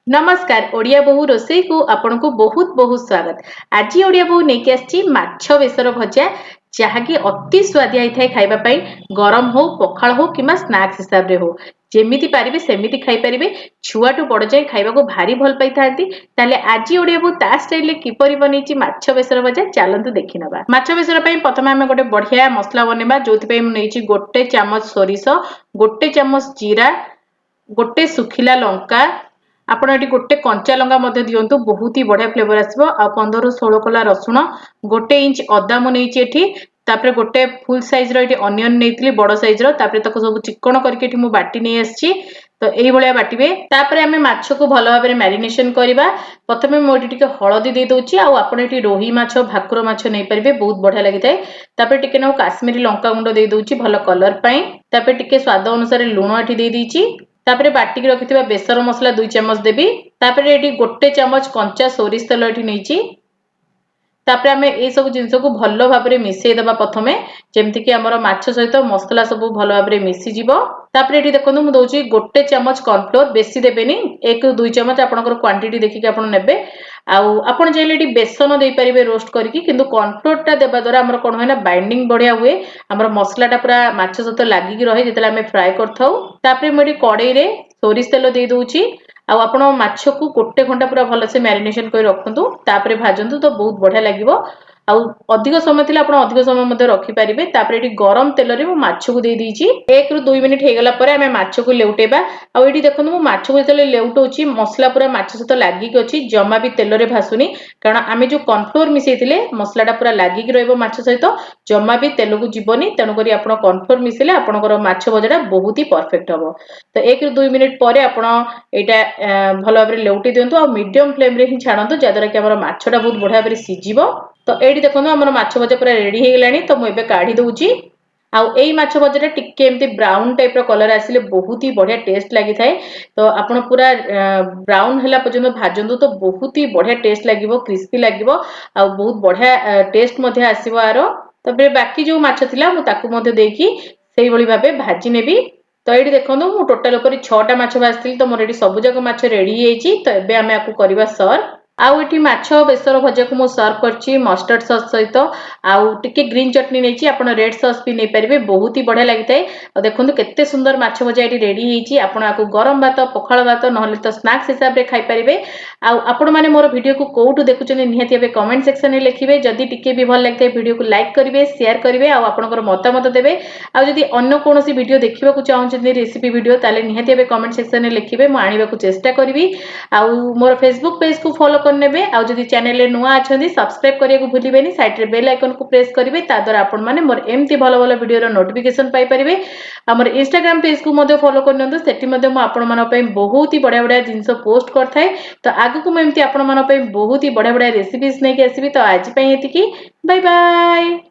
नमस्कार ओडिया बहु रोसई को आपण को बहुत बहुत स्वागत। आज ओडिया बहु नेकी आछि माछ बेसर भजा जहाँकि अति स्वादिया होता खाइबा पई गरम हो पखाल हो किमा स्नैक्स हिसाब रे हो जेमिति पारिबे सेमिति खाइ परिबे छुआटू बड़ जाय खाइबा को भारी भल पाई थांती। ताले आज ओडिया बहु ता स्टाइल किपरि बनेछि माछ बेसर भजा चलंतु देखि नबा। माछ बेसर पई प्रथम हम गोटे बढ़िया मसला बनेबा जोथि पई हम नेछि गोटे चम्मच सोरिष गोटे चम्मच जीरा गोटे सुखिला लंका आपण एटी गोटे कंचा लंका मध्य दियंतु बहुत ही बढ़िया फ्लेवर आसीबो। आ 15 ରୁ 16 कोला रसुण गोटे इंच अदा मु नेछि एठी तापरे गोटे फुल साइज रो एटी अनियन नेइतली बड़ साइज रो तापरे तको सब चिकन करके एठी मु बाटी नै आछि। तो एही भलिया बाटिबे तापरे हमें माछ को भलो भाबरे मैरिनेशन करबा। प्रथमे मु एठी टिके हळदी दे दोछि आ आपण एठी रोही माछ भाकुर माछ नै परिबे बहुत बढ़िया लागिथाय। तापरे टिके न काश्मीरी लंका गुंड दे दोछि भलो कलर पई। तापरे टिके स्वाद अनुसार लूण एठी दे दीछि। तापरे बाटी के रखिथिबा बेसर मसला 2 चम्मच देबी। तापरे एठी गोटे चम्मच कंचा सोरिष तेल एठी नेछि। तापरे हमें ए सब जिंस को भलो भाबरे मिसै दबा प्रथमे जेमति कि हमर माछ सहित मसला सब भलो भाबरे मिसि जिवो। तापरे एठी देखंतु मु दोछि गोटे चम्मच कॉर्नफ्लोर बेसी देबेनी 1 ରୁ 2 चम्मच आपनकर क्वांटिटी देखि कि आपण नेबे। आउ आपण जेले एठी बेसन देइ परिबे रोस्ट करिकि किंतु कॉर्नफ्लोर ता देबा द्वारा हमर कोन होय ना बाइंडिंग बढ़िया हुए हमर मसला ता पूरा माछ सहित लागि कि रहे जेतले हमें फ्राई करथौ। तापरे मु एठी कढ़ाई रे सोरिष तेल दे दोछि आ आपण माछ को गोटे घंटा पूरा भलो से मैरिनेशन कर रखंतु तापरे भाजंतु तो बहुत बढ़िया लागिवो। आउ अधिक समय थिला आपण अधिक समय मध्ये रखि परिबे। तापरे एठी गरम तेल रे मु माछ को दे दीछि 1 ରୁ 2 मिनिट हे गला परे हमें माछ को लेउटेबा। आउ एठी देखंतु मु माछ को जेतले लेउटोछि मसला पूरा माछ सहित लागि कि अछि जमा भी तेल रे भासुनी कारण आमे जो कॉर्नफ्लोर मिसैथिले मसला ता पूरा लागि कि रहइबो माछ सहित जमा भी तेल को जीवनी तेनु करी आपण कॉर्नफ्लोर मिसैले आपणकर माछ भजाटा बहुत ही परफेक्ट हबो। तो 1 ରୁ 2 मिनिट परे आपण एटा भलो भाबरे लेउटी दियंतु आ मीडियम फ्लेम रे ही छाडंतु जदरा कि हमर माछटा बहुत बढ़िया भाबरे सिजिवो। तो एठी देखंतु हमर माछ भजा पूरा रेडी हे गेलानी। तो मु एबे काढी दोउची आउ एई माछ भजाटा टिके एमती ब्राउन टाइप रो कलर आसिले बहुत ही बढ़िया टेस्ट लागि थाए। तो आपण पूरा ब्राउन हला पर्यंत भाजंतु तो बहुत ही बढ़िया टेस्ट लागिवो क्रिस्पी लागिवो आ बहुत बढ़िया टेस्ट मध्ये आसीबो आरो। तबे बाकी जो माछ थिला मु ताकू मध्ये देकी सेही भली भाबे भाजी नेबी। तो ये देखो मु टोटाल ऊपर 6टा माछ भाजती तो मोर ये सब जाक माछ रेडी होइछि। तो एबे हमें आपको करबा सर्व। आउ एठी माछ बेसर भजा को मु सर्व करछि मस्टर्ड सॉस सहित आउ टिके ग्रीन चटनी नेछि आपण रेड सॉस भी नै परिबे बहुत ही बढ़िया लागिथाय। आ देखंतु केते सुंदर माछ भजा एठी रेडी होइछि आपण आकु गरम भात पखाल भात नहले तो स्नैक्स हिसाब रे खाइ परिबे। आउ आपण माने मोर वीडियो को कोउटु देखुछन निहाती एबे कमेंट सेक्शन रे लिखिबे जदी टिके भी भल लागथाय वीडियो को लाइक करिवे शेयर करिवे आउ आपनकर मतामत देबे। आउ जदी अन्य कोनोसी वीडियो देखिबा को चाहउछन रेसिपी वीडियो ताले निहाती एबे कमेंट सेक्शन रे लिखिबे मु आनिबा को चेष्टा करबी। आउ मोर फेसबुक पेज को फॉलो करनेबे आउ जदी चैनल रे नुआ अछंदी सब्सक्राइब करिया को भूलिबेनी साइड रे बेल आइकन को प्रेस करिवे ता द्वारा आपण माने मोर एम्ति भलो भलो वीडियो रो नोटिफिकेशन पाई परिबे। हमर इंस्टाग्राम पेज को मध्ये फॉलो करनंतु सेठी मध्ये मु आपण मानो पई बहुत ही बढ़िया बढ़िया जिंस पोस्ट करथाय। तो आगु को मु एम्ति आपण मानो पई बहुत ही बढ़िया बढ़िया रेसिपीज नै के आसीबी। तो आज पई एतिकी बाय बाय।